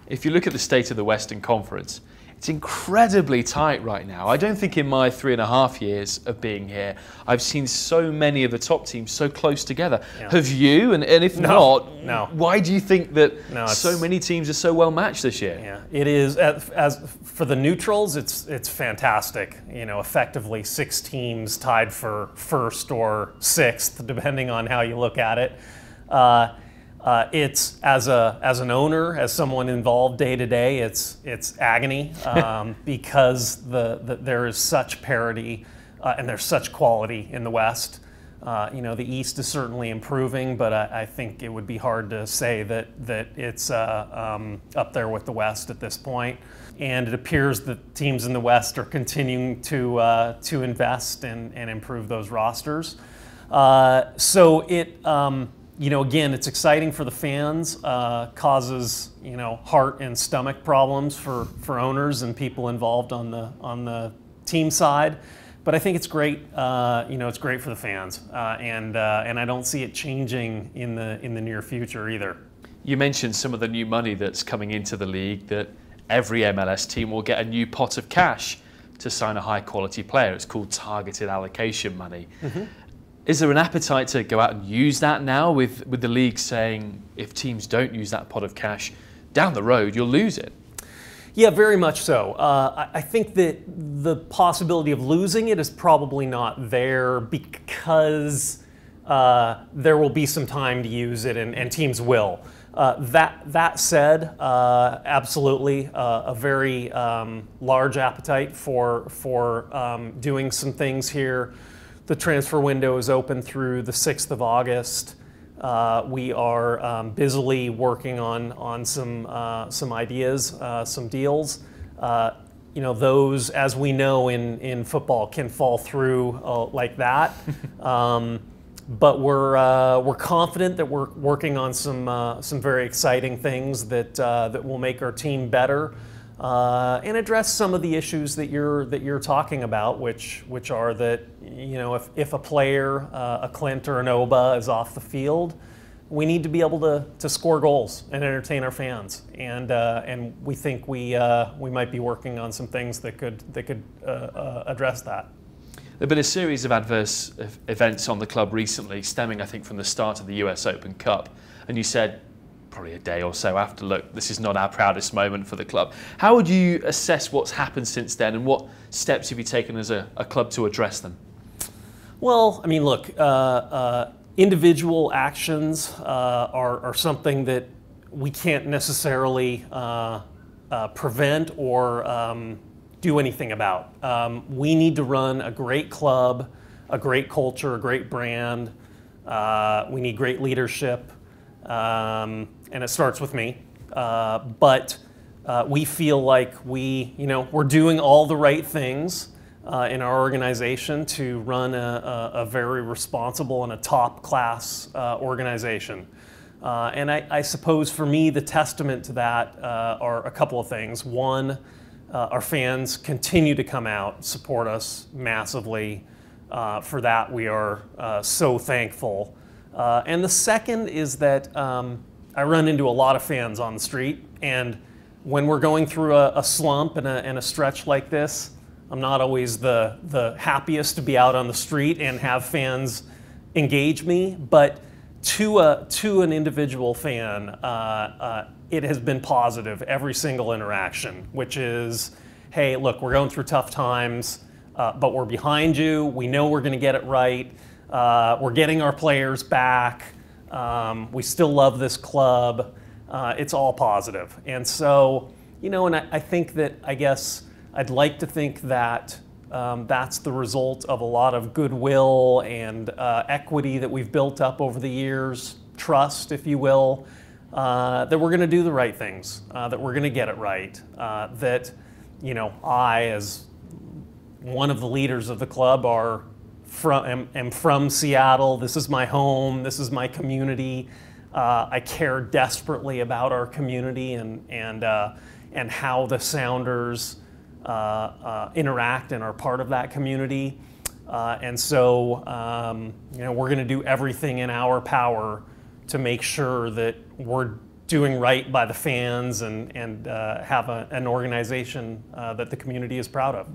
If you look at the state of the Western Conference, it's incredibly tight right now. I don't think in my 3.5 years of being here, I've seen so many of the top teams so close together. Yeah. Have you? And if No. why do you think that so many teams are so well matched this year? Yeah, it is. As for the neutrals, it's fantastic. You know, effectively 6 teams tied for first or sixth, depending on how you look at it. It's as an owner, as someone involved day to day, it's agony because there is such parity and there's such quality in the West. You know, the East is certainly improving, but I think it would be hard to say that it's up there with the West at this point. And it appears that teams in the West are continuing to invest and improve those rosters. So it. You know, again, it's exciting for the fans, causes, you know, heart and stomach problems for owners and people involved on the team side. But I think it's great, you know, it's great for the fans. And I don't see it changing in the near future either. You mentioned some of the new money that's coming into the league, that every MLS team will get a new pot of cash to sign a high quality player. It's called Targeted Allocation Money. Mm-hmm. Is there an appetite to go out and use that now with the league saying if teams don't use that pot of cash, down the road you'll lose it? Yeah, very much so. I think that the possibility of losing it is probably not there because there will be some time to use it and teams will. That said, absolutely a very large appetite for doing some things here. The transfer window is open through the 6th of August. We are busily working on some ideas, some deals. You know, those, as we know in football, can fall through like that. But we're confident that we're working on some very exciting things that will make our team better. And address some of the issues that you're talking about, which are that, you know, if a player, a Clint or an Oba, is off the field, we need to be able to score goals and entertain our fans. And we think we might be working on some things that could address that. There've been a series of adverse events on the club recently, stemming, I think, from the start of the US Open Cup, and you said, probably a day or so after, look, this is not our proudest moment for the club. How would you assess what's happened since then, and what steps have you taken as a club to address them? Well, I mean, look, individual actions are something that we can't necessarily prevent or do anything about. We need to run a great club, a great culture, a great brand. We need great leadership. And it starts with me, but we feel like we're doing all the right things in our organization to run a very responsible and a top-class organization. And I suppose for me, the testament to that are a couple of things. One, our fans continue to come out, support us massively. For that, we are so thankful. And the second is that I run into a lot of fans on the street, and when we're going through a slump and a stretch like this, I'm not always the happiest to be out on the street and have fans engage me, but to an individual fan, it has been positive every single interaction, which is, hey, look, we're going through tough times, but we're behind you. We know we're going to get it right. We're getting our players back. We still love this club. It's all positive. And so, you know, and I think that, I guess, I'd like to think that that's the result of a lot of goodwill and equity that we've built up over the years, trust, if you will, that we're going to do the right things, that we're going to get it right, that, you know, I, as one of the leaders of the club, am from Seattle. This is my home. This is my community. I care desperately about our community and how the Sounders interact and are part of that community. And so, you know, we're going to do everything in our power to make sure that we're doing right by the fans and have an organization that the community is proud of.